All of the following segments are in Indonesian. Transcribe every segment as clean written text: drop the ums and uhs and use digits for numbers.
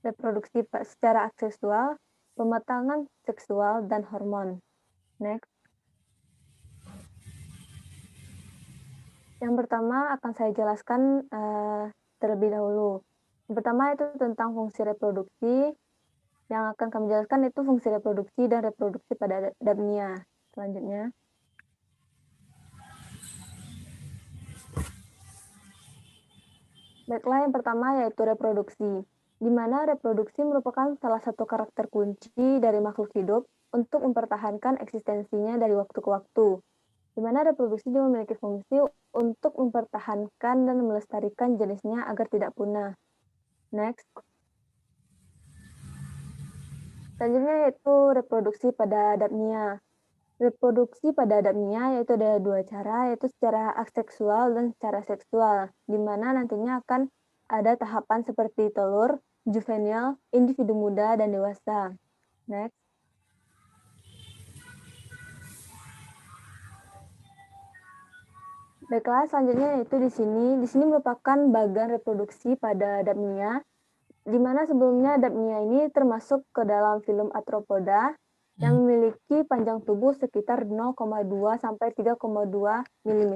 reproduksi secara aseksual, pematangan seksual, dan hormon. Next. Yang pertama akan saya jelaskan terlebih dahulu. Yang pertama itu tentang fungsi reproduksi. Yang akan kami jelaskan itu fungsi reproduksi dan reproduksi pada Dapnia. Selanjutnya. Baiklah, yang pertama yaitu reproduksi, di mana reproduksi merupakan salah satu karakter kunci dari makhluk hidup untuk mempertahankan eksistensinya dari waktu ke waktu, di mana reproduksi juga memiliki fungsi untuk mempertahankan dan melestarikan jenisnya agar tidak punah. Next. Selanjutnya yaitu reproduksi pada Dapnia. Reproduksi pada Dapnia yaitu ada dua cara, yaitu secara aseksual dan secara seksual, di mana nantinya akan ada tahapan seperti telur, juvenil, individu muda, dan dewasa. Next. Baiklah, selanjutnya yaitu di sini. Di sini merupakan bagian reproduksi pada Dapnia, di mana sebelumnya Dapnia ini termasuk ke dalam filum Arthropoda yang memiliki panjang tubuh sekitar 0,2 sampai 3,2 mm.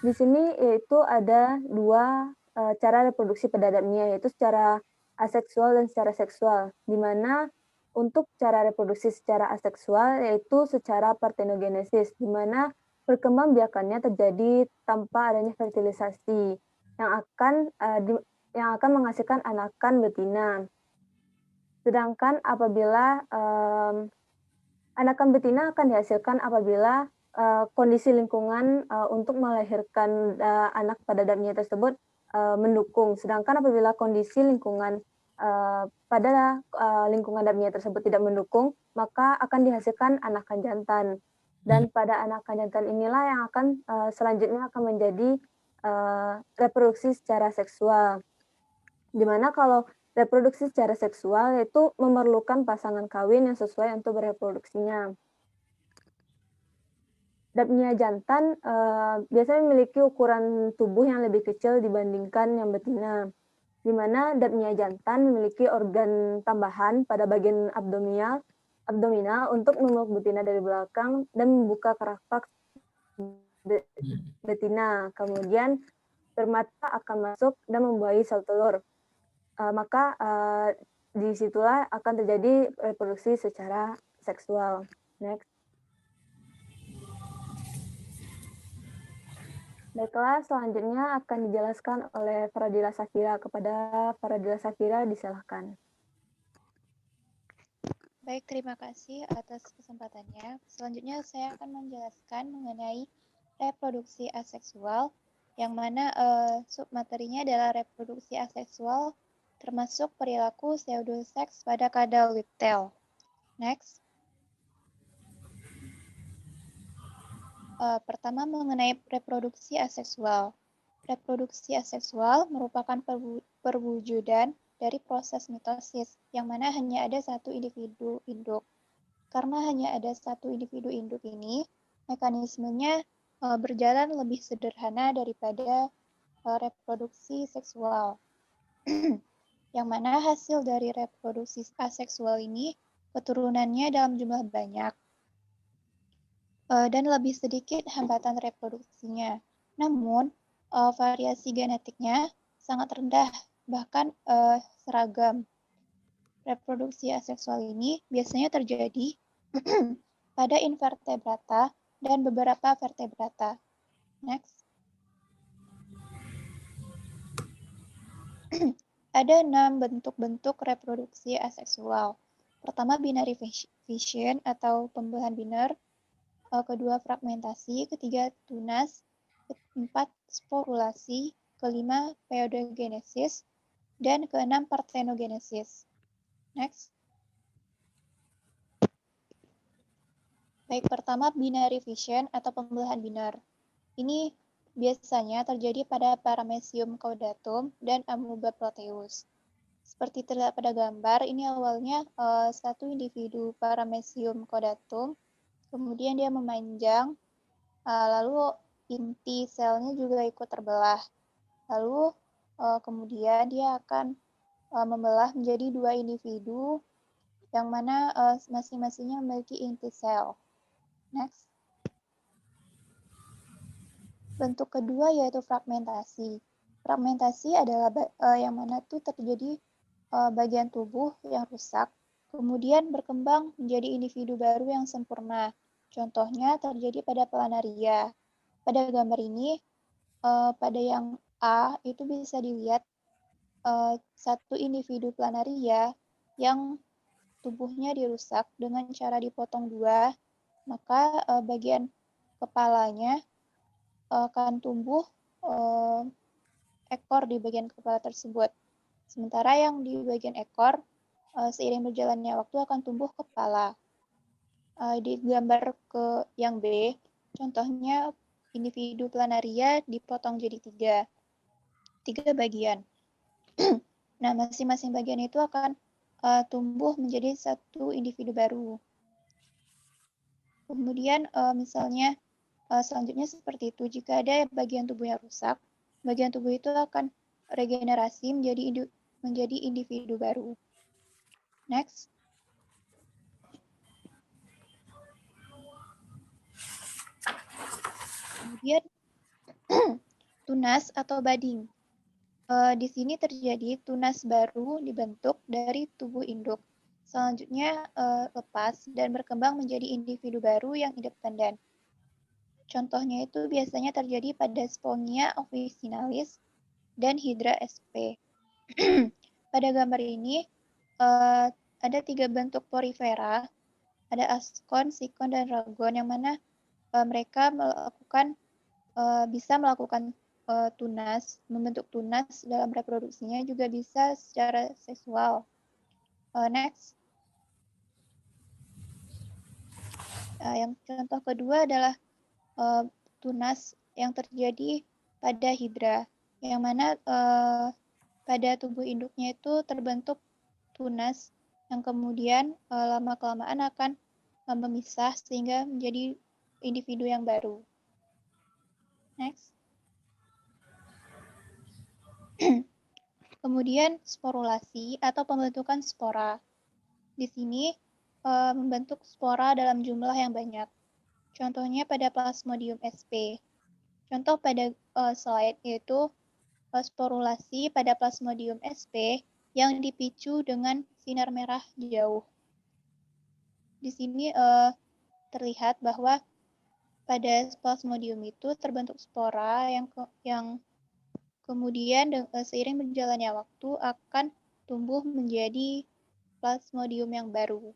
Di sini yaitu ada dua cara reproduksi pada Dapnia, yaitu secara aseksual dan secara seksual, di mana untuk cara reproduksi secara aseksual yaitu secara partenogenesis, di mana perkembangbiakannya terjadi tanpa adanya fertilisasi yang akan menghasilkan anakan betina. Sedangkan apabila anakan betina akan dihasilkan apabila kondisi lingkungan untuk melahirkan anak pada Dapnia tersebut mendukung. Sedangkan apabila kondisi lingkungan pada lingkungan Dapnia tersebut tidak mendukung, maka akan dihasilkan anakan jantan. Dan pada anakan jantan inilah yang akan selanjutnya akan menjadi reproduksi secara seksual. Dimana kalau reproduksi secara seksual yaitu memerlukan pasangan kawin yang sesuai untuk bereproduksinya. Dapnia jantan biasanya memiliki ukuran tubuh yang lebih kecil dibandingkan yang betina, di mana Dapnia jantan memiliki organ tambahan pada bagian abdominal untuk memeluk betina dari belakang dan membuka kerak vaks betina. Kemudian spermata akan masuk dan membuahi sel telur. Maka disitulah akan terjadi reproduksi secara seksual. Next. Baiklah, selanjutnya akan dijelaskan oleh Fadila Safira. Kepada Fadila Safira, disilahkan. Baik, terima kasih atas kesempatannya. Selanjutnya saya akan menjelaskan mengenai reproduksi aseksual, yang mana submaterinya adalah reproduksi aseksual, termasuk perilaku pseudoseks pada kadal with tail. Next. Pertama mengenai reproduksi aseksual. Reproduksi aseksual merupakan perwujudan dari proses mitosis, yang mana hanya ada satu individu induk. Karena hanya ada satu individu induk ini, mekanismenya berjalan lebih sederhana daripada reproduksi seksual. Yang mana hasil dari reproduksi aseksual ini, keturunannya dalam jumlah banyak, dan lebih sedikit hambatan reproduksinya. Namun, variasi genetiknya sangat rendah, bahkan seragam. Reproduksi aseksual ini biasanya terjadi pada invertebrata dan beberapa vertebrata. Next. Ada 6 bentuk-bentuk reproduksi aseksual. Pertama, binary fission atau pembelahan biner. Kedua, fragmentasi. Ketiga, tunas. Keempat, sporulasi. Kelima, pseudogenesis. Dan keenam, parthenogenesis. Next. Baik, pertama binary fission atau pembelahan biner. Ini biasanya terjadi pada Paramecium caudatum dan Amoeba proteus. Seperti terlihat pada gambar, ini awalnya satu individu Paramecium caudatum, kemudian dia memanjang, lalu inti selnya juga ikut terbelah. Lalu kemudian dia akan membelah menjadi dua individu yang mana masing-masingnya memiliki inti sel. Next. Bentuk kedua yaitu fragmentasi. Fragmentasi adalah yang mana tuh terjadi bagian tubuh yang rusak, kemudian berkembang menjadi individu baru yang sempurna. Contohnya terjadi pada planaria. Pada gambar ini, pada yang A itu bisa dilihat satu individu planaria yang tubuhnya dirusak dengan cara dipotong dua, maka bagian kepalanya akan tumbuh ekor di bagian kepala tersebut. Sementara yang di bagian ekor, seiring berjalannya waktu akan tumbuh kepala. Di gambar ke yang B, contohnya individu planaria dipotong jadi tiga bagian. Nah, masing-masing bagian itu akan tumbuh menjadi satu individu baru. Kemudian misalnya selanjutnya seperti itu, jika ada bagian tubuh yang rusak, bagian tubuh itu akan regenerasi menjadi individu baru. Next. Kemudian tunas atau budding. Di sini terjadi tunas baru dibentuk dari tubuh induk. Selanjutnya lepas dan berkembang menjadi individu baru yang independen. Contohnya itu biasanya terjadi pada Spongia officinalis dan Hydra sp. Pada gambar ini ada 3 bentuk porifera, ada askon, sikon, dan ragon, yang mana mereka bisa melakukan tunas, membentuk tunas dalam reproduksinya, juga bisa secara seksual. Next. Yang contoh kedua adalah tunas yang terjadi pada hidra, yang mana pada tubuh induknya itu terbentuk tunas yang kemudian lama-kelamaan akan memisah sehingga menjadi individu yang baru. Next. Kemudian sporulasi atau pembentukan spora. Di sini membentuk spora dalam jumlah yang banyak. Contohnya pada Plasmodium sp. Contoh pada slide yaitu sporulasi pada Plasmodium sp yang dipicu dengan sinar merah jauh. Di sini terlihat bahwa pada Plasmodium itu terbentuk spora yang kemudian seiring berjalannya waktu akan tumbuh menjadi Plasmodium yang baru.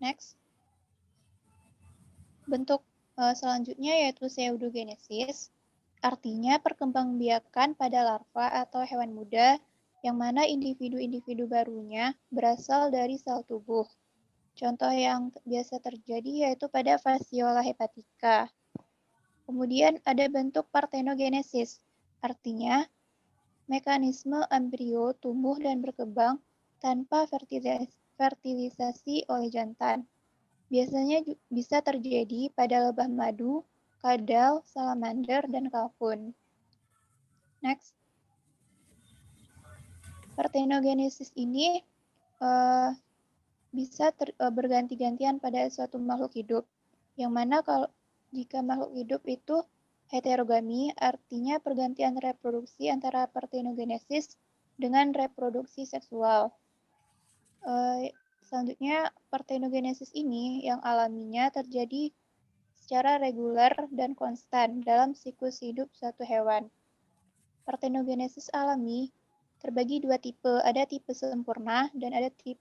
Next. Bentuk selanjutnya yaitu pseudogenesis, artinya perkembangbiakan pada larva atau hewan muda yang mana individu-individu barunya berasal dari sel tubuh. Contoh yang biasa terjadi yaitu pada Fasciola hepatica. Kemudian ada bentuk parthenogenesis, artinya mekanisme embrio tumbuh dan berkembang tanpa fertilisasi oleh jantan. Biasanya bisa terjadi pada lebah madu, kadal, salamander, dan kalkun. Next. Parthenogenesis ini bisa berganti-gantian pada suatu makhluk hidup, yang mana jika makhluk hidup itu heterogami, artinya pergantian reproduksi antara parthenogenesis dengan reproduksi seksual. Selanjutnya, parthenogenesis ini yang alaminya terjadi secara reguler dan konstan dalam siklus hidup suatu hewan. Parthenogenesis alami terbagi dua tipe, ada tipe sempurna dan ada tipe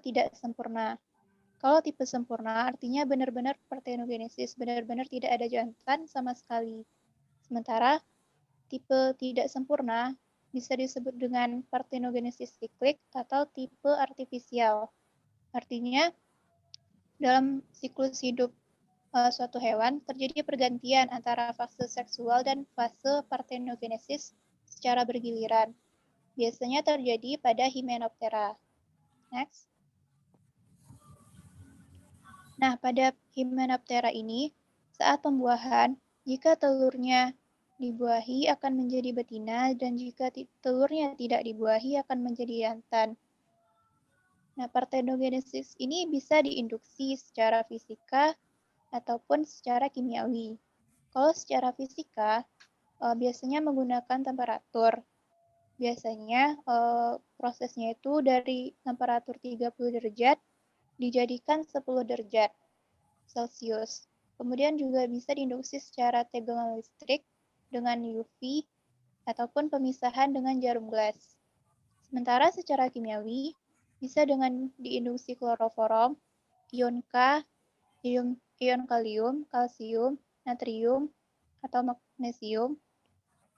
tidak sempurna. Kalau tipe sempurna artinya benar-benar parthenogenesis, benar-benar tidak ada jantan sama sekali. Sementara tipe tidak sempurna bisa disebut dengan parthenogenesis siklik atau tipe artifisial. Artinya dalam siklus hidup suatu hewan terjadi pergantian antara fase seksual dan fase parthenogenesis secara bergiliran. Biasanya terjadi pada Hymenoptera. Next. Nah, pada Hymenoptera ini, saat pembuahan, jika telurnya dibuahi akan menjadi betina, dan jika telurnya tidak dibuahi akan menjadi jantan. Nah, partenogenesis ini bisa diinduksi secara fisika ataupun secara kimiawi. Kalau secara fisika, biasanya menggunakan temperatur. Biasanya prosesnya itu dari temperatur 30 derajat dijadikan 10 derajat Celcius. Kemudian juga bisa diinduksi secara tegangan listrik dengan UV ataupun pemisahan dengan jarum gelas. Sementara secara kimiawi bisa dengan diinduksi kloroforum, ion K, ion kalium, kalsium, natrium, atau magnesium,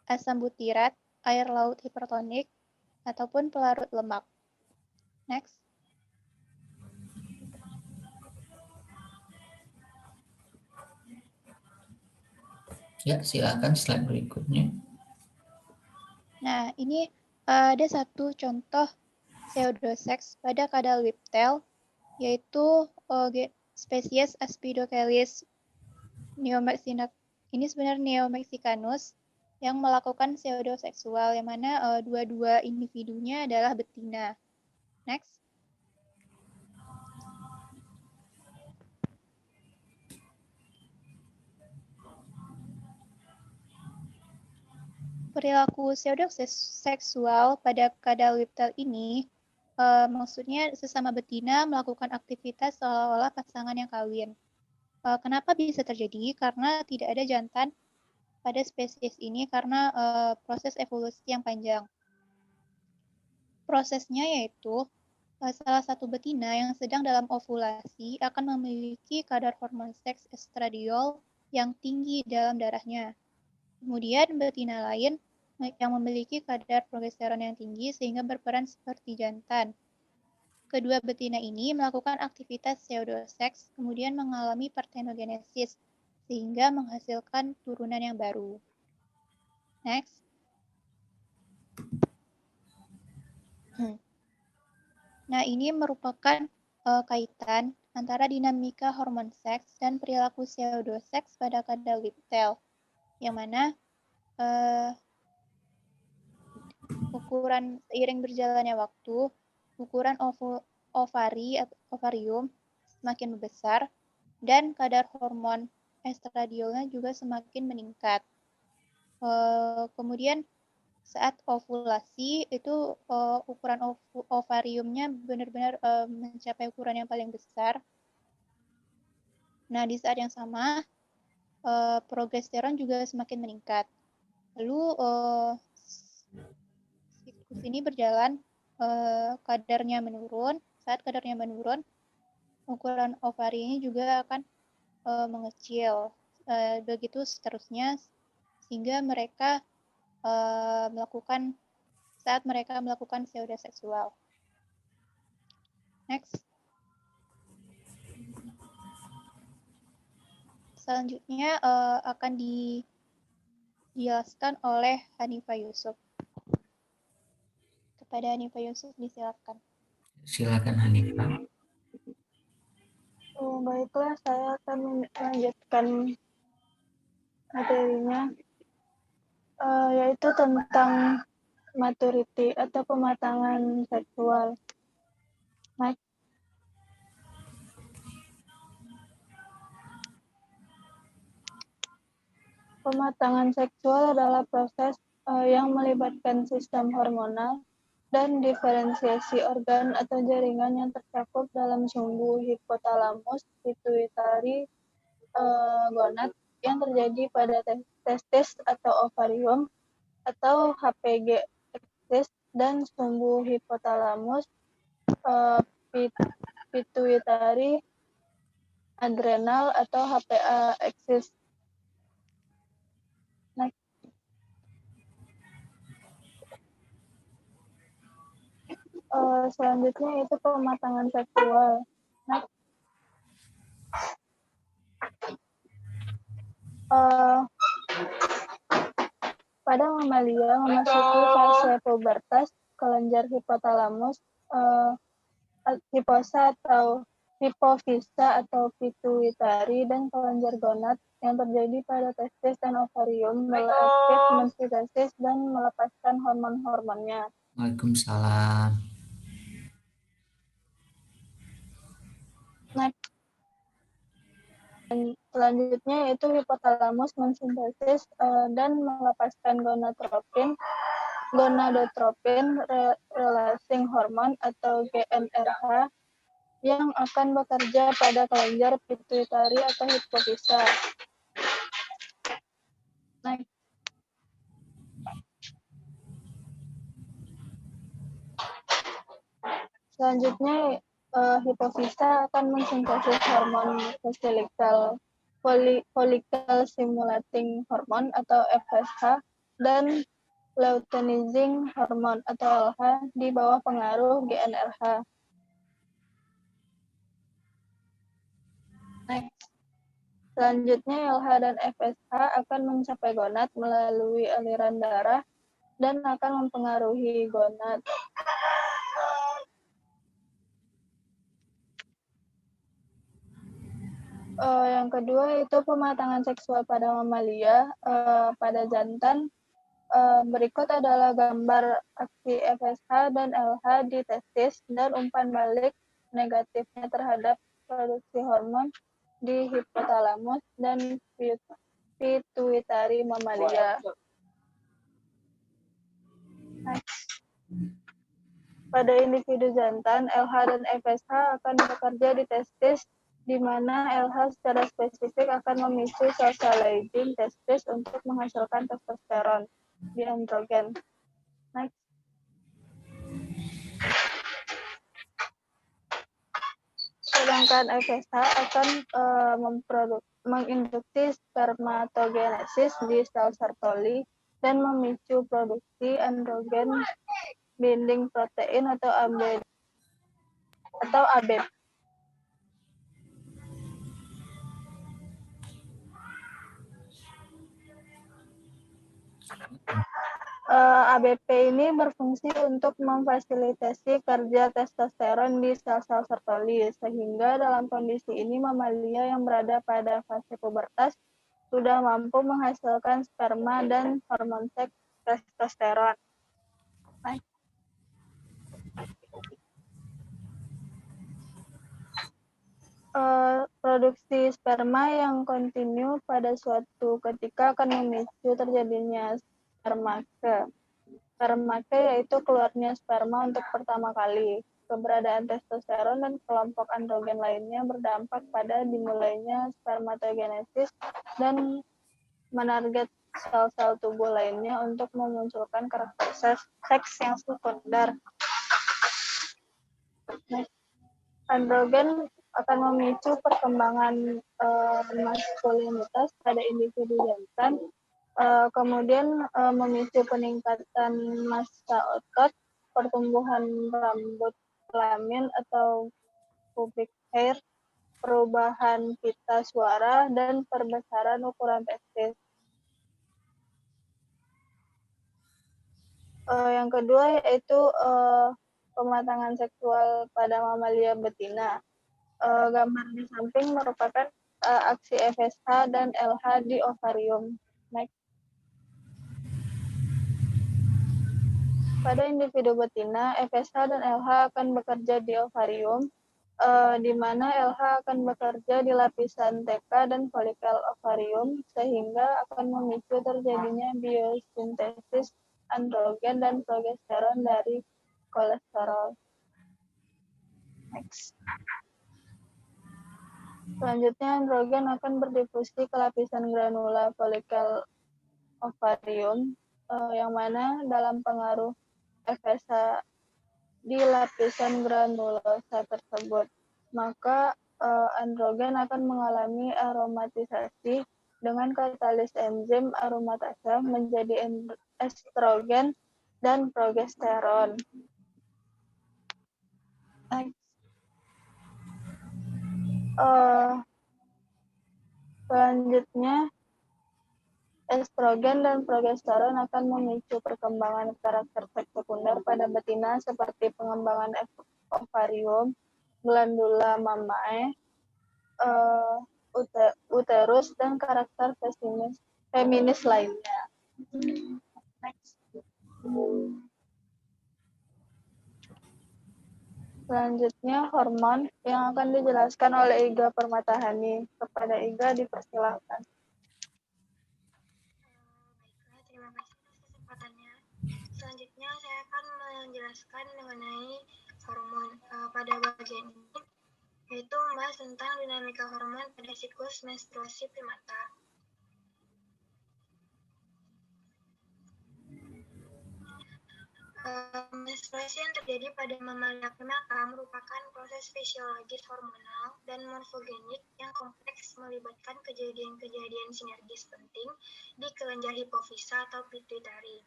asam butirat, air laut hipertonik, ataupun pelarut lemak. Next. Ya, silakan slide berikutnya. Nah, ini ada satu contoh pseudosex pada kadal whiptail, yaitu spesies Aspidocalyx neomexicanus. Ini sebenarnya neomexicanus yang melakukan pseudoseksual, yang mana dua-dua individunya adalah betina. Next. Perilaku pseudoseksual pada kadal whiptail ini maksudnya sesama betina melakukan aktivitas seolah-olah pasangan yang kawin. Kenapa bisa terjadi? Karena tidak ada jantan pada spesies ini karena proses evolusi yang panjang. Prosesnya yaitu salah satu betina yang sedang dalam ovulasi akan memiliki kadar hormon seks estradiol yang tinggi dalam darahnya. Kemudian betina lain yang memiliki kadar progesteron yang tinggi sehingga berperan seperti jantan. Kedua betina ini melakukan aktivitas pseudoseks, kemudian mengalami partenogenesis, sehingga menghasilkan turunan yang baru. Next. Nah, ini merupakan kaitan antara dinamika hormon seks dan perilaku pseudoseks pada kadal whiptail, yang mana ukuran seiring berjalannya waktu, ukuran ovarium semakin membesar, dan kadar hormon estradiolnya juga semakin meningkat. Kemudian saat ovulasi itu ukuran ovariumnya benar-benar mencapai ukuran yang paling besar. Nah, di saat yang sama, progesteron juga semakin meningkat. Lalu siklus ini berjalan, kadarnya menurun. Saat kadarnya menurun, ukuran ovari ini juga akan mengecil. Begitu seterusnya, sehingga mereka saat mereka melakukan pseudoseksual. Next. Selanjutnya akan dijelaskan oleh Hanifah Yusuf. Kepada Hanifah Yusuf disilakan. Silakan Hanifah. Baiklah, saya akan melanjutkan materinya, yaitu tentang maturity atau pematangan seksual. Next. Pematangan seksual adalah proses yang melibatkan sistem hormonal dan diferensiasi organ atau jaringan yang tercakup dalam sumbu hipotalamus pituitari gonad yang terjadi pada testis atau ovarium atau HPG axis dan sumbu hipotalamus pituitari adrenal atau HPA axis. Selanjutnya itu pematangan seksual. Pada mamalia memasuki fase pubertas, kelenjar hipotalamus, hiposa atau hipofisa atau pituitari, dan kelenjar gonad yang terjadi pada testis dan ovarium mulai aktif mensintesis dan melepaskan hormon-hormonnya. Waalaikumsalam. Next. Selanjutnya yaitu hipotalamus mensintesis dan melepaskan gonadotropin releasing hormone atau GnRH yang akan bekerja pada kelenjar pituitari atau hipofisa. Next. Selanjutnya hipofisa akan mensintesis hormon follicle stimulating hormone atau FSH dan luteinizing hormone atau LH di bawah pengaruh GnRH. Next. Selanjutnya LH dan FSH akan mencapai gonad melalui aliran darah dan akan mempengaruhi gonad. Yang kedua itu pematangan seksual pada mamalia. Pada jantan, berikut adalah gambar aksi FSH dan LH di testis dan umpan balik negatifnya terhadap produksi hormon di hipotalamus dan pituitari mamalia. Pada individu jantan, LH dan FSH akan bekerja di testis, di mana LH secara spesifik akan memicu sel-sel testis untuk menghasilkan testosteron di androgen. Next. Sedangkan FSH akan menginduksi spermatogenesis di sel Sertoli dan memicu produksi androgen binding protein atau ABP. ABP ini berfungsi untuk memfasilitasi kerja testosteron di sel-sel Sertoli, sehingga dalam kondisi ini mamalia yang berada pada fase pubertas sudah mampu menghasilkan sperma dan hormon seks testosteron. Produksi sperma yang kontinu pada suatu ketika akan memicu terjadinya spermake. Spermake yaitu keluarnya sperma untuk pertama kali. Keberadaan testosteron dan kelompok androgen lainnya berdampak pada dimulainya spermatogenesis dan menarget sel-sel tubuh lainnya untuk memunculkan karakter seks yang sekunder. Androgen akan memicu perkembangan maskulinitas pada individu jantan, kemudian memicu peningkatan massa otot, pertumbuhan rambut kelamin atau pubic hair, perubahan pita suara, dan perbesaran ukuran testis. Yang kedua yaitu pematangan seksual pada mamalia betina. Gambar di samping merupakan aksi FSH dan LH di ovarium. Next. Pada individu betina, FSH dan LH akan bekerja di ovarium, di mana LH akan bekerja di lapisan TK dan folikel ovarium, sehingga akan memicu terjadinya biosintesis androgen dan progesteron dari kolesterol. Next. Selanjutnya, androgen akan berdifusi ke lapisan granula folikel ovarium, yang mana dalam pengaruh FSH di lapisan granulosa tersebut, maka androgen akan mengalami aromatisasi dengan katalis enzim aromatase menjadi estrogen dan progesteron. Selanjutnya, estrogen dan progesteron akan memicu perkembangan karakter seks sekunder pada betina seperti pengembangan ovarium, glandula mamae, uterus, dan karakter feminis lainnya. Next. Selanjutnya, hormon yang akan dijelaskan oleh Iga Permatahani. Kepada Iga dipersilakan. Baiklah, terima kasih atas kesempatannya. Selanjutnya saya akan menjelaskan mengenai hormon pada bagian ini, yaitu membahas tentang dinamika hormon pada siklus menstruasi primata. Menstruasi yang terjadi pada mamalia primata merupakan proses fisiologis hormonal dan morfogenik yang kompleks melibatkan kejadian-kejadian sinergis penting di kelenjar hipofisa atau pituitari,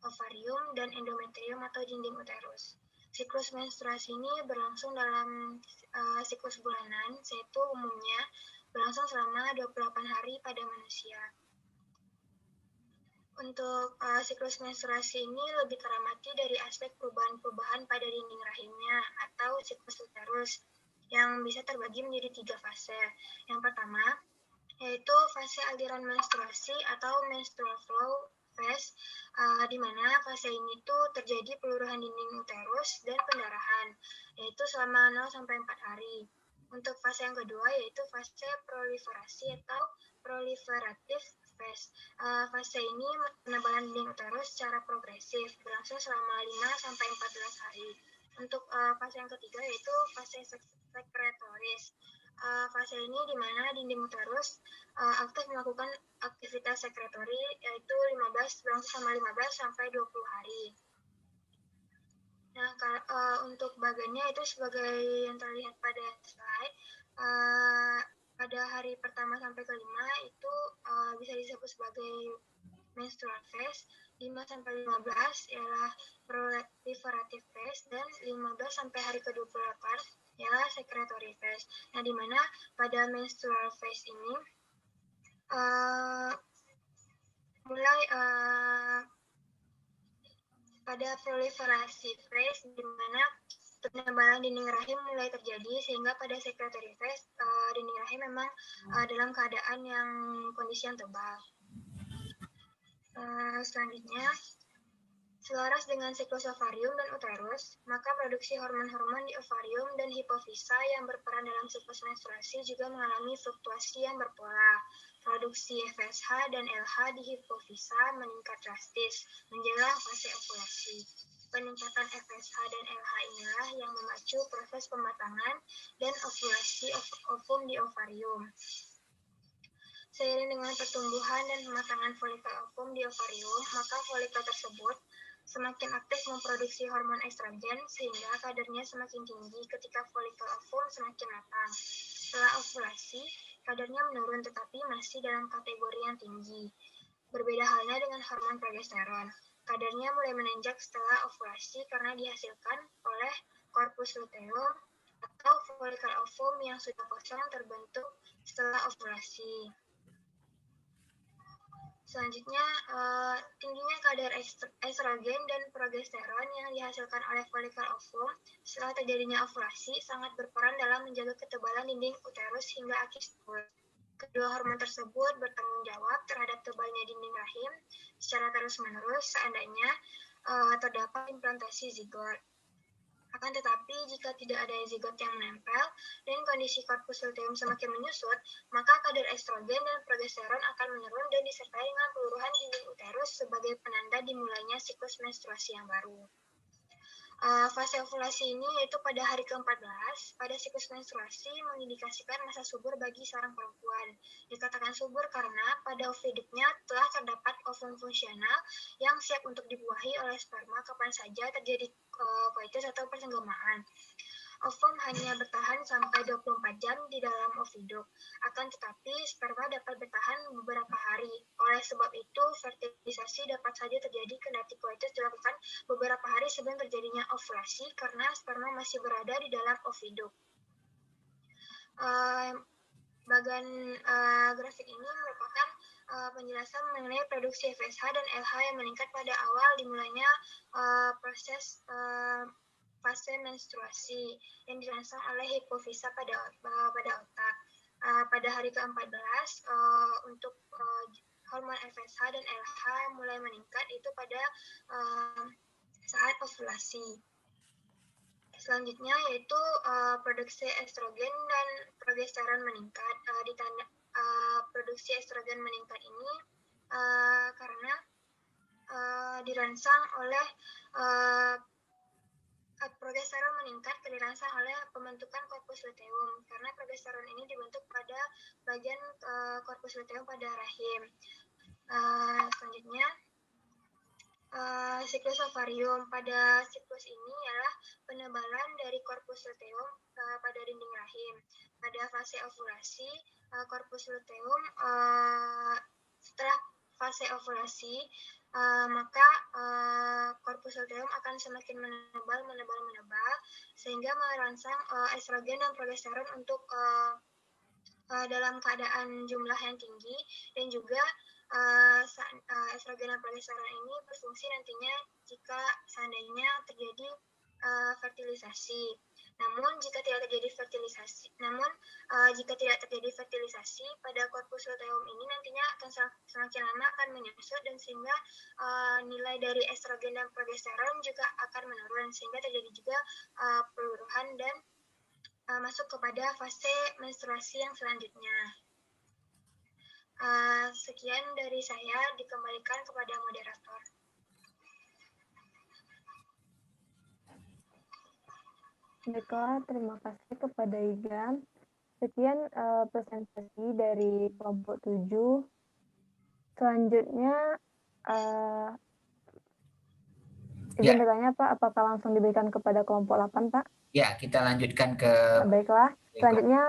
ovarium, dan endometrium atau dinding uterus. Siklus menstruasi ini berlangsung dalam siklus bulanan, yaitu umumnya berlangsung selama 28 hari pada manusia. Untuk siklus menstruasi ini lebih teramati dari aspek perubahan-perubahan pada dinding rahimnya atau siklus uterus yang bisa terbagi menjadi 3 fase. Yang pertama, yaitu fase aliran menstruasi atau menstrual flow phase, di mana fase ini tuh terjadi peluruhan dinding uterus dan pendarahan, yaitu selama 0-4 hari. Untuk fase yang kedua yaitu fase proliferasi atau proliferatif phase. Fase ini penebalan dinding uterus secara progresif, berlangsung selama 5-14 hari. Untuk fase yang ketiga yaitu fase sekretoris. Fase ini di mana dinding uterus aktif melakukan aktivitas sekretori, yaitu berlangsung selama 15-20 hari. Nah, untuk bagiannya itu sebagai yang terlihat pada slide, pada hari pertama sampai kelima itu bisa disebut sebagai menstrual phase, 5-15 ialah proliferative phase, dan 15 sampai hari ke-28 ialah secretory phase. Nah, di mana pada menstrual phase ini mulai pada proliferasi phase di mana penebalan dinding rahim mulai terjadi, sehingga pada secretory phase dinding rahim memang dalam keadaan yang kondisi yang tebal. Selanjutnya, selaras dengan siklus ovarium dan uterus, maka produksi hormon-hormon di ovarium dan hipofisa yang berperan dalam siklus menstruasi juga mengalami fluktuasi yang berpola. Produksi FSH dan LH di hipofisa meningkat drastis menjelang fase ovulasi. Peningkatan FSH dan LH inilah yang memacu proses pematangan dan ovulasi ovum di ovarium. Seiring dengan pertumbuhan dan pematangan folikel ovum di ovarium, maka folikel tersebut semakin aktif memproduksi hormon estrogen sehingga kadarnya semakin tinggi ketika folikel ovum semakin matang. Setelah ovulasi, kadarnya menurun tetapi masih dalam kategori yang tinggi. Berbeda halnya dengan hormon progesteron. Kadarnya mulai menanjak setelah ovulasi karena dihasilkan oleh corpus luteum atau folikel ovum yang sudah kosong terbentuk setelah ovulasi. Selanjutnya, tingginya kadar estrogen dan progesteron yang dihasilkan oleh folikel ovum setelah terjadinya ovulasi sangat berperan dalam menjaga ketebalan dinding uterus hingga akhir siklus. Kedua hormon tersebut bertanggung jawab terhadap tebalnya dinding rahim secara terus-menerus seandainya terdapat implantasi zigot. Akan tetapi, jika tidak ada zigot yang menempel dan kondisi corpus luteum semakin menyusut, maka kadar estrogen dan progesteron akan menurun dan disertai dengan peluruhan dinding uterus sebagai penanda dimulainya siklus menstruasi yang baru. Fase ovulasi ini yaitu pada hari ke-14 pada siklus menstruasi mengindikasikan masa subur bagi seorang perempuan. Dikatakan subur karena pada oviduknya telah terdapat ovum fungsional yang siap untuk dibuahi oleh sperma kapan saja terjadi koitus atau persenggomaan. Ovum hanya bertahan sampai 24 jam di dalam oviduk. Akan tetapi, sperma dapat bertahan beberapa hari. Oleh sebab itu, fertilisasi dapat saja terjadi kendati koitus dilakukan beberapa hari sebelum terjadinya ovulasi karena sperma masih berada di dalam oviduk. Bagian grafik ini merupakan penjelasan mengenai produksi FSH dan LH yang meningkat pada awal dimulainya proses fase menstruasi yang dirangsang oleh hipofisa pada otak. Pada hari ke-14 untuk hormon FSH dan LH mulai meningkat itu pada saat ovulasi. Selanjutnya yaitu produksi estrogen dan progesteron meningkat. Produksi estrogen meningkat ini karena dirangsang oleh progesteron meningkat dirangsang oleh pembentukan korpus luteum karena progesteron ini dibentuk pada bagian korpus luteum pada rahim. Selanjutnya siklus ovarium. Pada siklus ini ialah penebalan dari korpus luteum pada dinding rahim. Pada fase ovulasi, korpus luteum setelah fase ovulasi maka korpus luteum akan semakin menebal sehingga merangsang estrogen dan progesteron untuk dalam keadaan jumlah yang tinggi, dan juga estrogen dan progesteron ini berfungsi nantinya jika seandainya terjadi fertilisasi. Namun jika tidak terjadi fertilisasi pada korpus luteum ini nantinya akan semakin lama akan menyusut, dan sehingga nilai dari estrogen dan progesteron juga akan menurun sehingga terjadi juga peluruhan dan masuk kepada fase menstruasi yang selanjutnya. Sekian dari saya, dikembalikan kepada moderator. Baiklah, terima kasih kepada Igan. Sekian presentasi dari kelompok 7. Selanjutnya, izin bertanya Pak, apakah langsung diberikan kepada kelompok 8 Pak? Ya, kita lanjutkan ke... Baiklah, selanjutnya...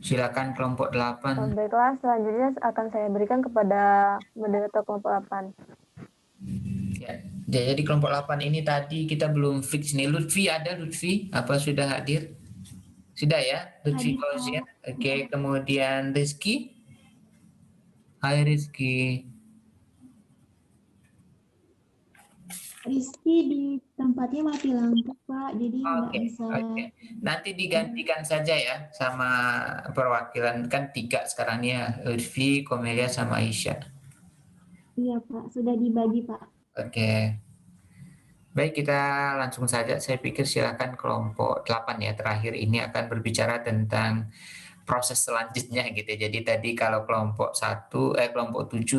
silakan kelompok 8. Baiklah, selanjutnya akan saya berikan kepada moderator kelompok 8. Ya, jadi kelompok 8 ini tadi kita belum fix nih. Lutfi ada, Lutfi? Apa sudah hadir? Sudah ya, Lutfi Fauzia. Oke, kemudian Rizky. Hai Rizky. Rizky di tempatnya mati lampu Pak, jadi nggak bisa. Nanti digantikan saja ya sama perwakilan, kan 3 sekarang ya, Lutfi, Komelia sama Aisyah. Iya Pak, sudah dibagi Pak. Oke. Baik, kita langsung saja. Saya pikir silakan kelompok 8 ya, terakhir ini akan berbicara tentang proses selanjutnya gitu. Jadi tadi kalau kelompok 7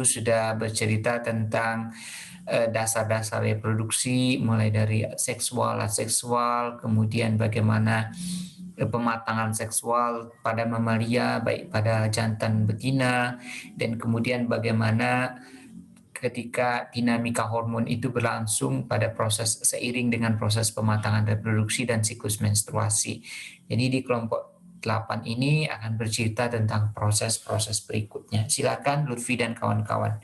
sudah bercerita tentang dasar-dasar reproduksi, mulai dari seksual, aseksual, kemudian bagaimana pematangan seksual pada mamalia, baik pada jantan betina, dan kemudian bagaimana ketika dinamika hormon itu berlangsung pada proses seiring dengan proses pematangan reproduksi dan siklus menstruasi. Jadi di kelompok 8 ini akan bercerita tentang proses-proses berikutnya. Silakan Lutfi dan kawan-kawan.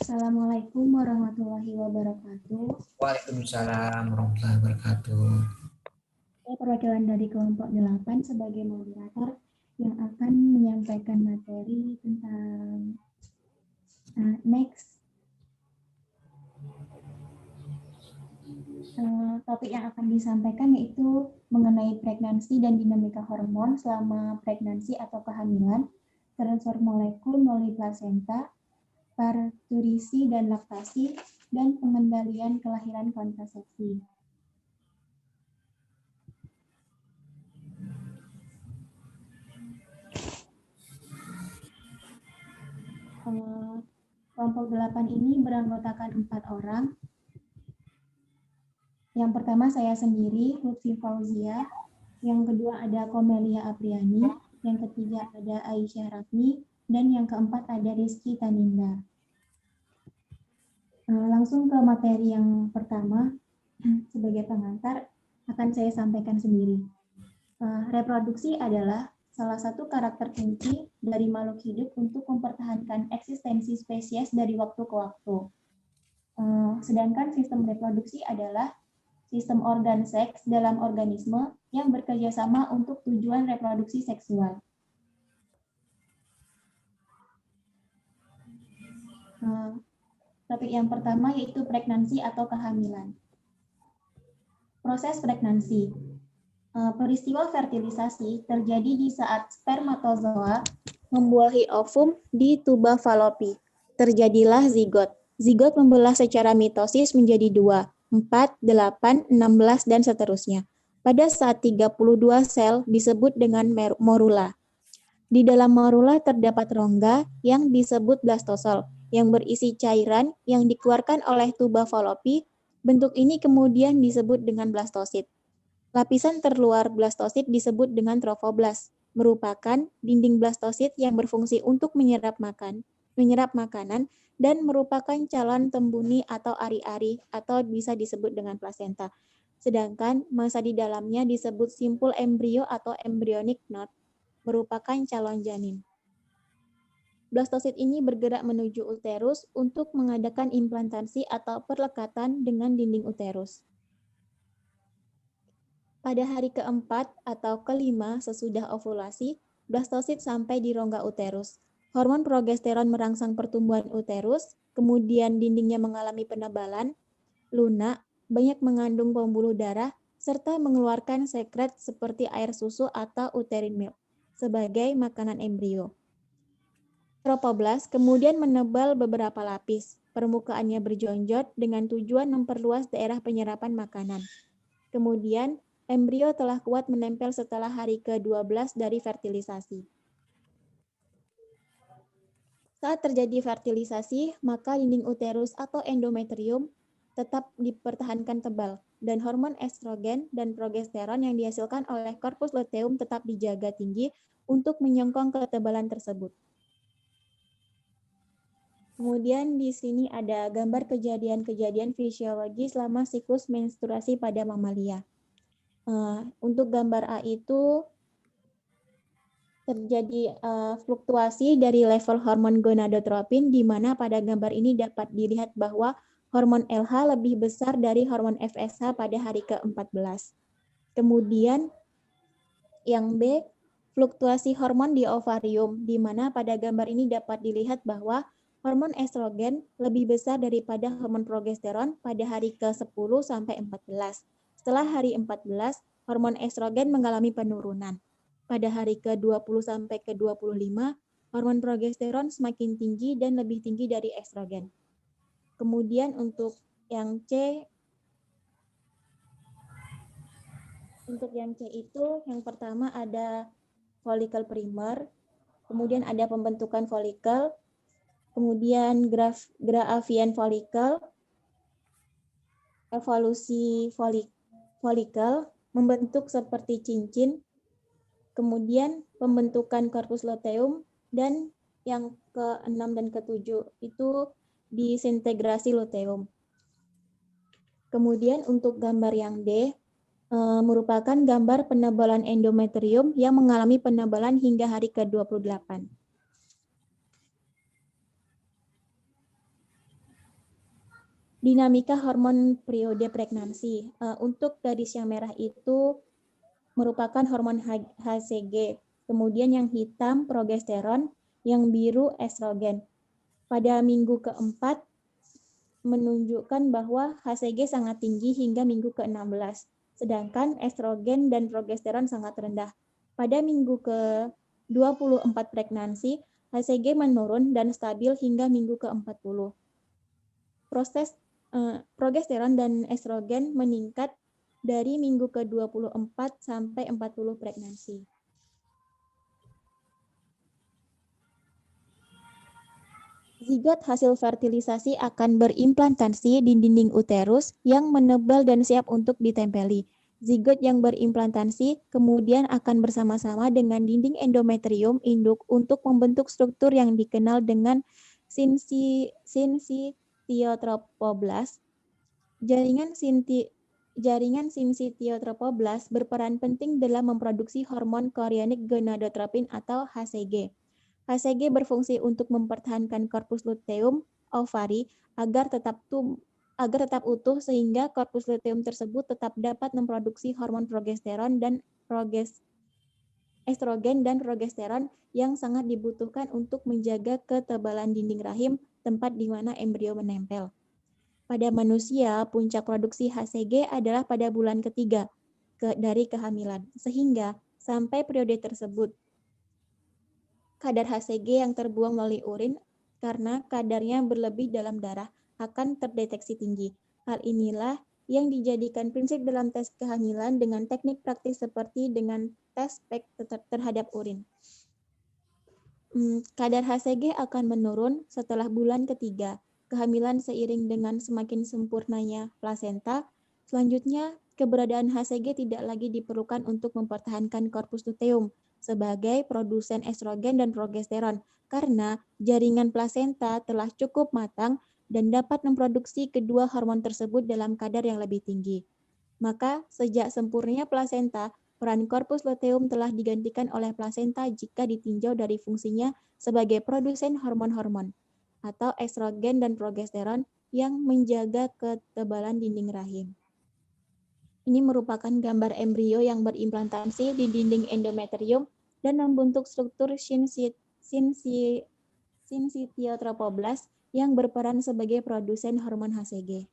Assalamualaikum warahmatullahi wabarakatuh. Waalaikumsalam warahmatullahi wabarakatuh. Saya perwakilan dari kelompok 8 sebagai moderator yang akan menyampaikan materi tentang topik yang akan disampaikan yaitu mengenai pregnancy dan dinamika hormon selama pregnancy atau kehamilan, transfer molekul melalui plasenta, parturisi dan laktasi, dan pengendalian kelahiran kontrasepsi. Kelompok 8 ini beranggotakan 4 orang. Yang pertama saya sendiri, Lutfi Fauzia. Yang kedua ada Komelia Apriani. Yang ketiga ada Aisyah Rafni. Dan yang keempat ada Rizky Taninda. Langsung ke materi yang pertama, sebagai pengantar akan saya sampaikan sendiri. Reproduksi adalah salah satu karakter kunci dari makhluk hidup untuk mempertahankan eksistensi spesies dari waktu ke waktu. Sedangkan sistem reproduksi adalah sistem organ seks dalam organisme yang bekerja sama untuk tujuan reproduksi seksual. Topik yang pertama yaitu pregnansi atau kehamilan. Proses pregnansi. Peristiwa fertilisasi terjadi di saat spermatozoa membuahi ovum di tuba falopi. Terjadilah zigot. Zigot membelah secara mitosis menjadi 2, 4, 8, 16, dan seterusnya. Pada saat 32 sel disebut dengan morula. Di dalam morula terdapat rongga yang disebut blastosel, yang berisi cairan yang dikeluarkan oleh tuba falopi. Bentuk ini kemudian disebut dengan blastosit. Lapisan terluar blastosit disebut dengan trofoblast, merupakan dinding blastosit yang berfungsi untuk menyerap makanan dan merupakan calon tembuni atau ari-ari atau bisa disebut dengan plasenta. Sedangkan massa di dalamnya disebut simpul embrio atau embryonic knot, merupakan calon janin. Blastosit ini bergerak menuju uterus untuk mengadakan implantasi atau perlekatan dengan dinding uterus. Pada hari keempat atau kelima sesudah ovulasi, blastosit sampai di rongga uterus. Hormon progesteron merangsang pertumbuhan uterus, kemudian dindingnya mengalami penebalan, lunak, banyak mengandung pembuluh darah, serta mengeluarkan sekret seperti air susu atau uterine milk sebagai makanan embrio. Trofoblast kemudian menebal beberapa lapis. Permukaannya berjonjot dengan tujuan memperluas daerah penyerapan makanan. Kemudian, embrio telah kuat menempel setelah hari ke-12 dari fertilisasi. Saat terjadi fertilisasi, maka dinding uterus atau endometrium tetap dipertahankan tebal, dan hormon estrogen dan progesteron yang dihasilkan oleh korpus luteum tetap dijaga tinggi untuk menyongkong ketebalan tersebut. Kemudian di sini ada gambar kejadian-kejadian fisiologi selama siklus menstruasi pada mamalia. Untuk gambar A itu terjadi fluktuasi dari level hormon gonadotropin, di mana pada gambar ini dapat dilihat bahwa hormon LH lebih besar dari hormon FSH pada hari ke-14. Kemudian yang B, fluktuasi hormon di ovarium, di mana pada gambar ini dapat dilihat bahwa hormon estrogen lebih besar daripada hormon progesteron pada hari ke-10 sampai 14. Setelah hari 14, hormon estrogen mengalami penurunan. Pada hari ke-20 sampai ke-25, hormon progesteron semakin tinggi dan lebih tinggi dari estrogen. Kemudian untuk yang C itu yang pertama ada folikel primer, kemudian ada pembentukan folikel, kemudian Graafian folikel, evolusi folikel membentuk seperti cincin, kemudian pembentukan korpus luteum, dan yang ke-6 dan ke-7 itu disintegrasi luteum. Kemudian untuk gambar yang D merupakan gambar penebalan endometrium yang mengalami penebalan hingga hari ke-28. Dinamika hormon periode pregnansi. Untuk garis yang merah itu merupakan hormon HCG, kemudian yang hitam progesteron, yang biru estrogen. Pada minggu ke-4 menunjukkan bahwa HCG sangat tinggi hingga minggu ke-16, sedangkan estrogen dan progesteron sangat rendah. Pada minggu ke-24 pregnansi, HCG menurun dan stabil hingga minggu ke-40. Progesteron dan estrogen meningkat dari minggu ke-24 sampai 40 pregnansi. Zigot hasil fertilisasi akan berimplantasi di dinding uterus yang menebal dan siap untuk ditempeli. Zigot yang berimplantasi kemudian akan bersama-sama dengan dinding endometrium induk untuk membentuk struktur yang dikenal dengan sinsitiotropoblast. Jaringan sinsitiotropoblast berperan penting dalam memproduksi hormon chorionic gonadotropin atau HCG. HCG berfungsi untuk mempertahankan korpus luteum ovari agar tetap utuh sehingga korpus luteum tersebut tetap dapat memproduksi hormon progesteron dan estrogen dan progesteron yang sangat dibutuhkan untuk menjaga ketebalan dinding rahim, tempat di mana embrio menempel. Pada manusia, puncak produksi HCG adalah pada bulan ketiga dari kehamilan, sehingga sampai periode tersebut, kadar HCG yang terbuang melalui urin karena kadarnya berlebih dalam darah akan terdeteksi tinggi. Hal inilah yang dijadikan prinsip dalam tes kehamilan dengan teknik praktis seperti dengan tes PEG terhadap urin. Kadar HCG akan menurun setelah bulan ketiga kehamilan seiring dengan semakin sempurnanya plasenta. Selanjutnya, keberadaan HCG tidak lagi diperlukan untuk mempertahankan korpus luteum sebagai produsen estrogen dan progesteron karena jaringan plasenta telah cukup matang dan dapat memproduksi kedua hormon tersebut dalam kadar yang lebih tinggi. Maka, sejak sempurnanya plasenta, peran korpus luteum telah digantikan oleh plasenta jika ditinjau dari fungsinya sebagai produsen hormon-hormon atau estrogen dan progesteron yang menjaga ketebalan dinding rahim. Ini merupakan gambar embrio yang berimplantasi di dinding endometrium dan membentuk struktur syncytiotropoblast yang berperan sebagai produsen hormon HCG.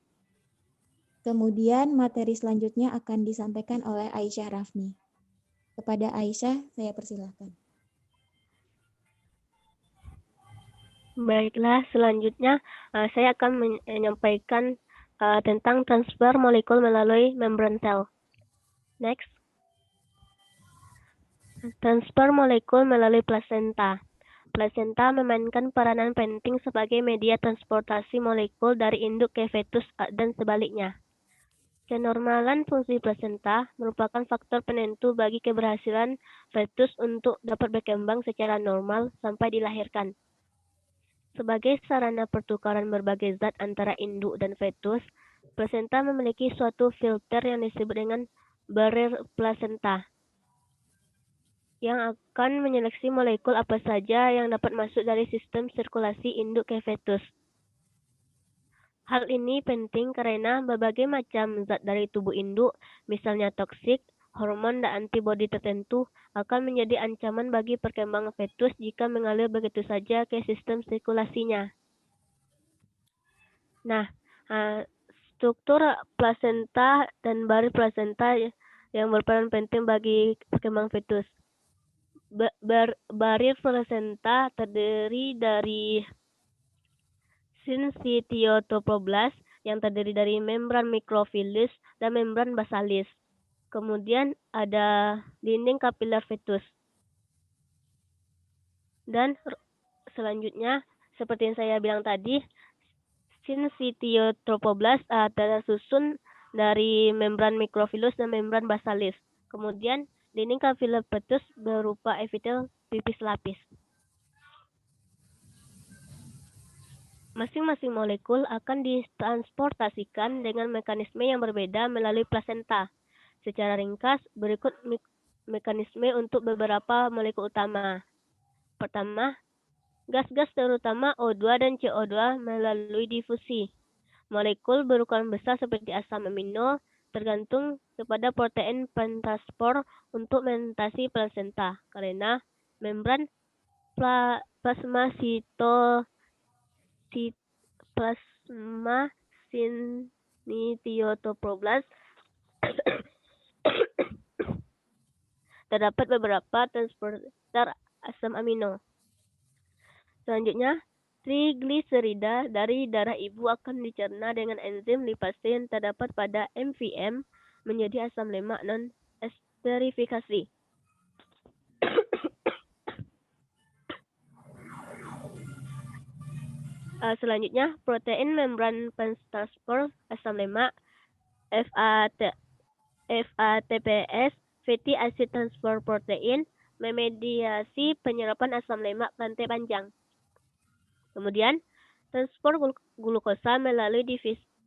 Kemudian materi selanjutnya akan disampaikan oleh Aisyah Rafni. Kepada Aisyah, saya persilahkan. Baiklah, selanjutnya saya akan menyampaikan tentang transfer molekul melalui membran sel. Next. Transfer molekul melalui plasenta. Plasenta memainkan peranan penting sebagai media transportasi molekul dari induk ke fetus dan sebaliknya. Kenormalan fungsi plasenta merupakan faktor penentu bagi keberhasilan fetus untuk dapat berkembang secara normal sampai dilahirkan. Sebagai sarana pertukaran berbagai zat antara induk dan fetus, plasenta memiliki suatu filter yang disebut dengan barrier plasenta, yang akan menyeleksi molekul apa saja yang dapat masuk dari sistem sirkulasi induk ke fetus. Hal ini penting karena berbagai macam zat dari tubuh induk, misalnya toksik, hormon, dan antibodi tertentu, akan menjadi ancaman bagi perkembangan fetus jika mengalir begitu saja ke sistem sirkulasinya. Nah, struktur plasenta dan barrier plasenta yang berperan penting bagi perkembangan fetus. Barrier plasenta terdiri dari syncytiotropoblast yang terdiri dari membran mikrofilus dan membran basalis. Kemudian ada dinding kapiler fetus. Dan selanjutnya, seperti yang saya bilang tadi, syncytiotropoblast tersusun dari membran mikrofilus dan membran basalis. Kemudian dinding kapiler fetus berupa epitel pipis lapis. Masing-masing molekul akan ditransportasikan dengan mekanisme yang berbeda melalui plasenta. Secara ringkas, berikut mekanisme untuk beberapa molekul utama. Pertama, gas-gas terutama O2 dan CO2 melalui difusi. Molekul berukuran besar seperti asam amino tergantung kepada protein pentransport untuk melintasi plasenta karena membran plasma syncytiotropoblast terdapat beberapa transporter asam amino. Selanjutnya, trigliserida dari darah ibu akan dicerna dengan enzim lipase yang terdapat pada MVM menjadi asam lemak non-esterifikasi. Selanjutnya, protein membran pentransport asam lemak FATPS fatty acid transport protein memediasi penyerapan asam lemak rantai panjang. Kemudian, transport glukosa melalui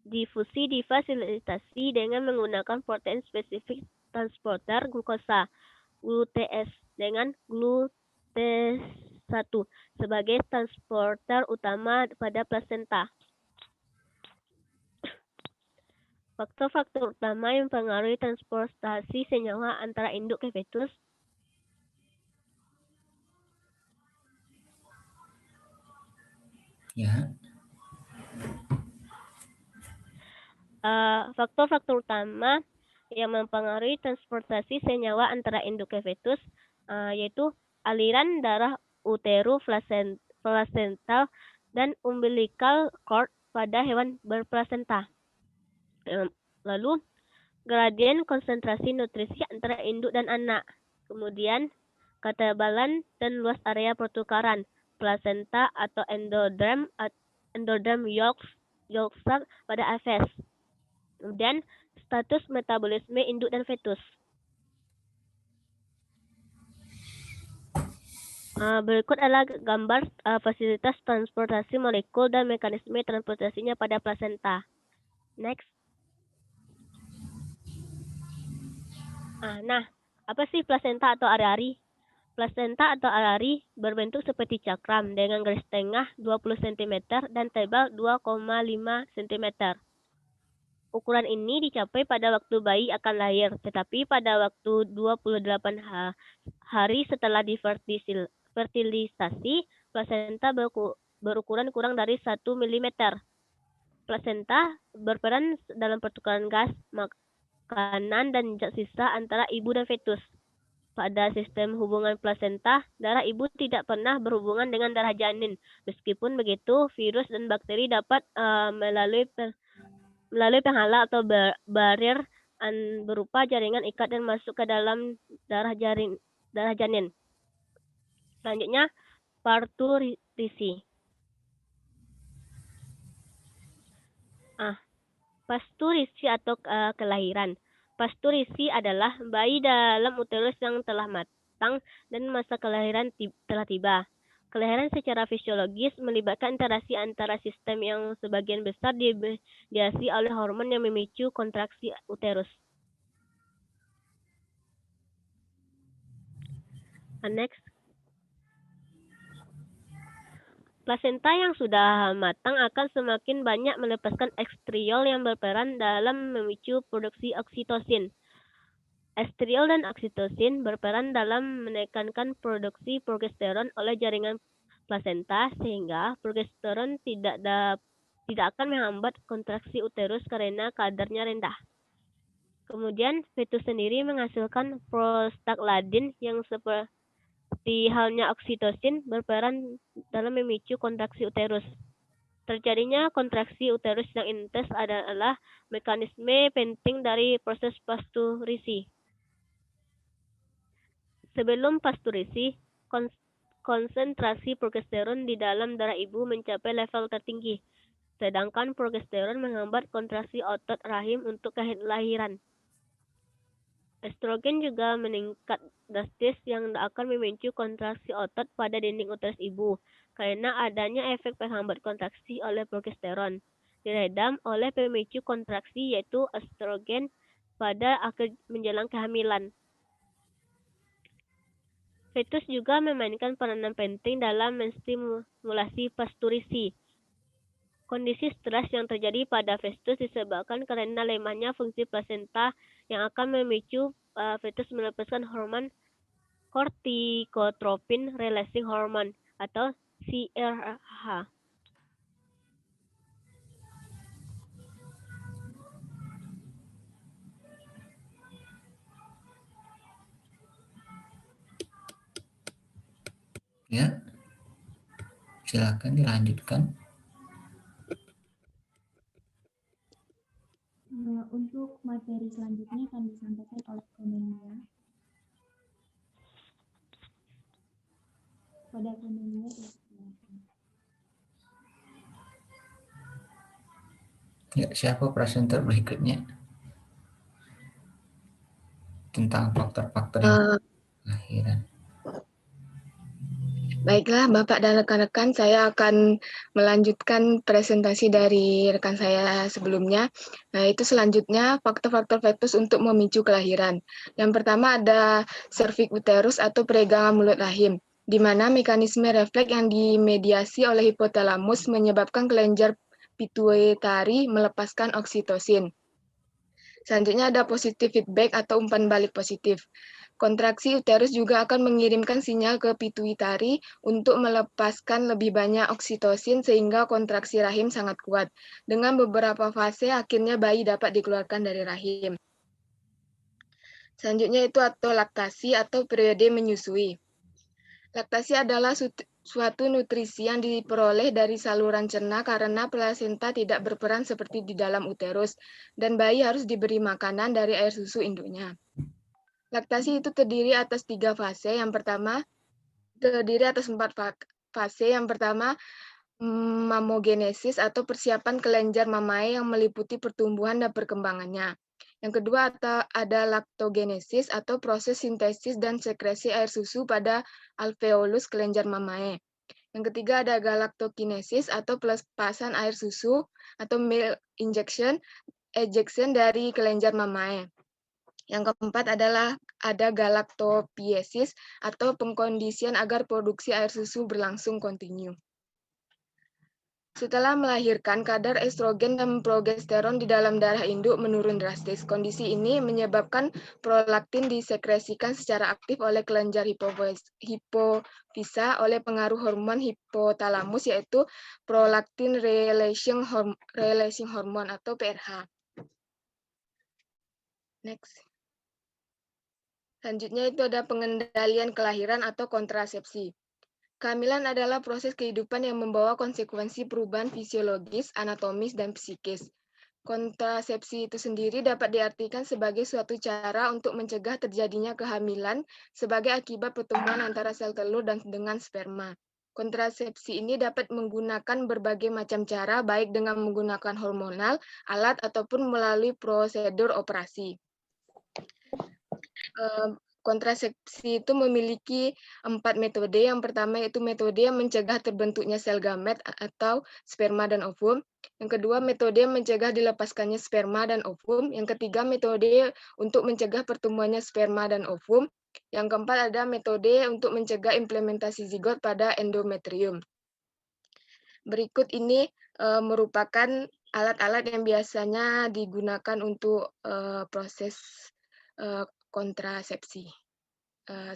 difusi difasilitasi dengan menggunakan protein spesifik transporter glukosa GLUTS dengan GLUTS1 sebagai transporter utama pada plasenta. Faktor-faktor utama yang mempengaruhi transportasi senyawa antara induk ke fetus Ya. Faktor-faktor utama yang mempengaruhi transportasi senyawa antara induk ke fetus yaitu aliran darah utero-placental dan umbilical cord pada hewan berplasenta. Lalu gradien konsentrasi nutrisi antara induk dan anak. Kemudian ketebalan dan luas area pertukaran plasenta atau endoderm yolk sac pada Aves. Kemudian status metabolisme induk dan fetus. Berikut adalah gambar fasilitas transportasi molekul dan mekanisme transportasinya pada plasenta. Next. Nah, apa sih plasenta atau ari-ari? Plasenta atau ari-ari berbentuk seperti cakram dengan garis tengah 20 cm dan tebal 2,5 cm. Ukuran ini dicapai pada waktu bayi akan lahir, tetapi pada waktu 28 hari setelah fertilisasi, plasenta berukuran kurang dari 1 mm. Plasenta berperan dalam pertukaran gas, makanan, dan zat sisa antara ibu dan fetus. Pada sistem hubungan plasenta, darah ibu tidak pernah berhubungan dengan darah janin. Meskipun begitu, virus dan bakteri dapat melalui penghalang atau barrier berupa jaringan ikat dan masuk ke dalam darah janin. Selanjutnya, parturisi. Pasturisi atau kelahiran. Pasturisi adalah bayi dalam uterus yang telah matang dan masa kelahiran telah tiba. Kelahiran secara fisiologis melibatkan interaksi antara sistem yang sebagian besar dimediasi oleh hormon yang memicu kontraksi uterus. Next. Plasenta yang sudah matang akan semakin banyak melepaskan estriol yang berperan dalam memicu produksi oksitosin. Estriol dan oksitosin berperan dalam menekankan produksi progesteron oleh jaringan plasenta sehingga progesteron tidak akan menghambat kontraksi uterus karena kadarnya rendah. Kemudian fetus sendiri menghasilkan prostaglandin yang seperti halnya oksitosin berperan dalam memicu kontraksi uterus. Terjadinya kontraksi uterus yang intens adalah mekanisme penting dari proses pasturisi. Sebelum pasturisi, konsentrasi progesteron di dalam darah ibu mencapai level tertinggi, sedangkan progesteron menghambat kontraksi otot rahim untuk kelahiran. Estrogen juga meningkat drastis yang akan memicu kontraksi otot pada dinding uterus ibu karena adanya efek penghambat kontraksi oleh progesteron diredam oleh pemicu kontraksi yaitu estrogen pada akhir menjelang kehamilan. Fetus juga memainkan peranan penting dalam menstimulasi pasturisi. Kondisi stres yang terjadi pada fetus disebabkan karena lemahnya fungsi plasenta yang akan memicu fetus melepaskan hormon corticotropin releasing hormone atau CRH. Ya, silakan dilanjutkan. Untuk materi selanjutnya akan disampaikan oleh Cornelia. Pada Cornelia, Ya, siapa presenter berikutnya? Tentang faktor-faktor kelahiran. Baiklah, Bapak dan rekan-rekan, saya akan melanjutkan presentasi dari rekan saya sebelumnya. Nah, itu selanjutnya faktor-faktor fetus untuk memicu kelahiran. Yang pertama ada cervix uterus atau peregangan mulut rahim, di mana mekanisme refleks yang dimediasi oleh hipotalamus menyebabkan kelenjar pituitari melepaskan oksitosin. Selanjutnya ada positive feedback atau umpan balik positif. Kontraksi uterus juga akan mengirimkan sinyal ke pituitari untuk melepaskan lebih banyak oksitosin sehingga kontraksi rahim sangat kuat. Dengan beberapa fase, akhirnya bayi dapat dikeluarkan dari rahim. Selanjutnya itu atau laktasi atau periode menyusui. Laktasi adalah suatu nutrisi yang diperoleh dari saluran cerna karena plasenta tidak berperan seperti di dalam uterus, dan bayi harus diberi makanan dari air susu induknya. Laktasi itu terdiri atas 3 fase. Yang pertama, terdiri atas 4 fase. Yang pertama, mamogenesis atau persiapan kelenjar mamae yang meliputi pertumbuhan dan perkembangannya. Yang kedua, ada laktogenesis atau proses sintesis dan sekresi air susu pada alveolus kelenjar mamae. Yang ketiga, ada galaktokinesis atau pelepasan air susu atau milk ejection dari kelenjar mamae. Yang keempat adalah ada galaktopiesis atau pengkondisian agar produksi air susu berlangsung kontinu. Setelah melahirkan, kadar estrogen dan progesteron di dalam darah induk menurun drastis. Kondisi ini menyebabkan prolaktin disekresikan secara aktif oleh kelenjar hipofisa oleh pengaruh hormon hipotalamus, yaitu prolaktin releasing hormone atau PRH. Next. Selanjutnya itu ada pengendalian kelahiran atau kontrasepsi. Kehamilan adalah proses kehidupan yang membawa konsekuensi perubahan fisiologis, anatomis, dan psikis. Kontrasepsi itu sendiri dapat diartikan sebagai suatu cara untuk mencegah terjadinya kehamilan sebagai akibat pertemuan antara sel telur dan dengan sperma. Kontrasepsi ini dapat menggunakan berbagai macam cara, baik dengan menggunakan hormonal, alat, ataupun melalui prosedur operasi. Kontrasepsi itu memiliki 4 metode. Yang pertama yaitu metode yang mencegah terbentuknya sel gamet atau sperma dan ovum. Yang kedua, metode yang mencegah dilepaskannya sperma dan ovum. Yang ketiga, metode untuk mencegah pertumbuhannya sperma dan ovum. Yang keempat, ada metode untuk mencegah implementasi zigot pada endometrium. Berikut ini merupakan alat-alat yang biasanya digunakan untuk proses kontrasepsi.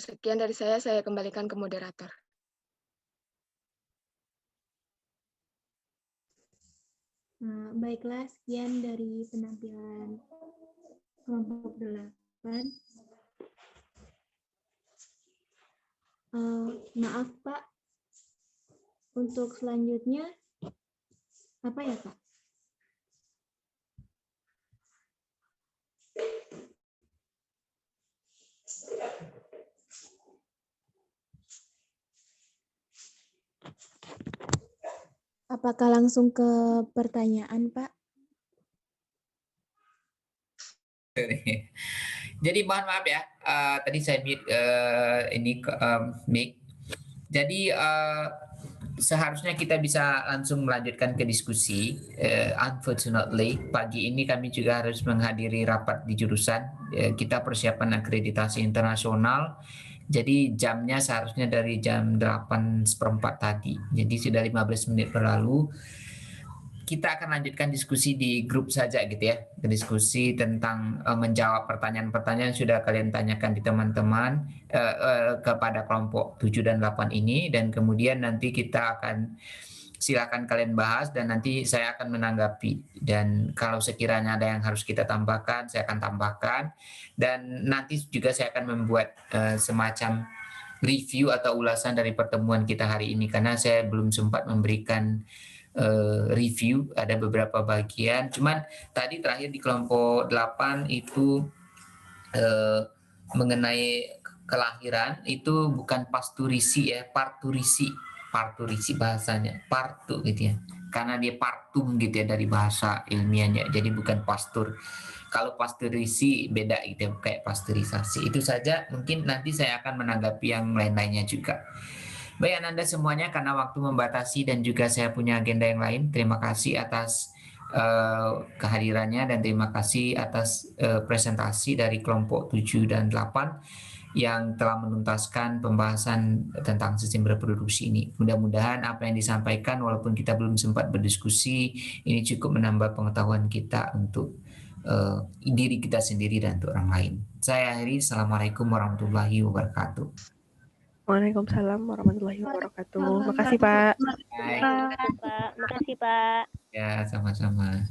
Sekian dari saya kembalikan ke moderator. Baiklah, sekian dari penampilan kelompok 8. Maaf Pak, untuk selanjutnya apa ya Pak? Apakah langsung ke pertanyaan, Pak? Jadi mohon maaf ya, tadi saya mute mic. Jadi seharusnya kita bisa langsung melanjutkan ke diskusi. Unfortunately, pagi ini kami juga harus menghadiri rapat di jurusan. Kita persiapan akreditasi internasional. Jadi jamnya seharusnya dari jam 8:15 tadi. Jadi sudah 15 menit berlalu. Kita akan lanjutkan diskusi di grup saja gitu ya. Diskusi tentang menjawab pertanyaan-pertanyaan yang sudah kalian tanyakan di teman-teman kepada kelompok 7 dan 8 ini. Dan kemudian nanti kita akan silakan kalian bahas dan nanti saya akan menanggapi. Dan kalau sekiranya ada yang harus kita tambahkan, saya akan tambahkan. Dan nanti juga saya akan membuat semacam review atau ulasan dari pertemuan kita hari ini. Karena saya belum sempat memberikan review, ada beberapa bagian. Cuman tadi terakhir di kelompok 8 itu mengenai kelahiran itu bukan pasturisi ya, parturisi bahasanya, partu gitu ya. Karena dia partum gitu ya dari bahasa ilmiahnya. Jadi bukan pastur. Kalau pasturisi beda gitu ya, kayak pasteurisasi. Itu saja, mungkin nanti saya akan menanggapi yang lain-lainnya juga. Baik Anda semuanya, karena waktu membatasi dan juga saya punya agenda yang lain. Terima kasih atas kehadirannya dan terima kasih atas presentasi dari kelompok 7 dan 8 yang telah menuntaskan pembahasan tentang sistem reproduksi ini. Mudah-mudahan apa yang disampaikan walaupun kita belum sempat berdiskusi, ini cukup menambah pengetahuan kita untuk diri kita sendiri dan untuk orang lain. Saya akhiri. Assalamualaikum warahmatullahi wabarakatuh. Waalaikumsalam warahmatullahi wabarakatuh. Makasih Pak. Baik. Pak. Makasih Pak. Ya, sama-sama.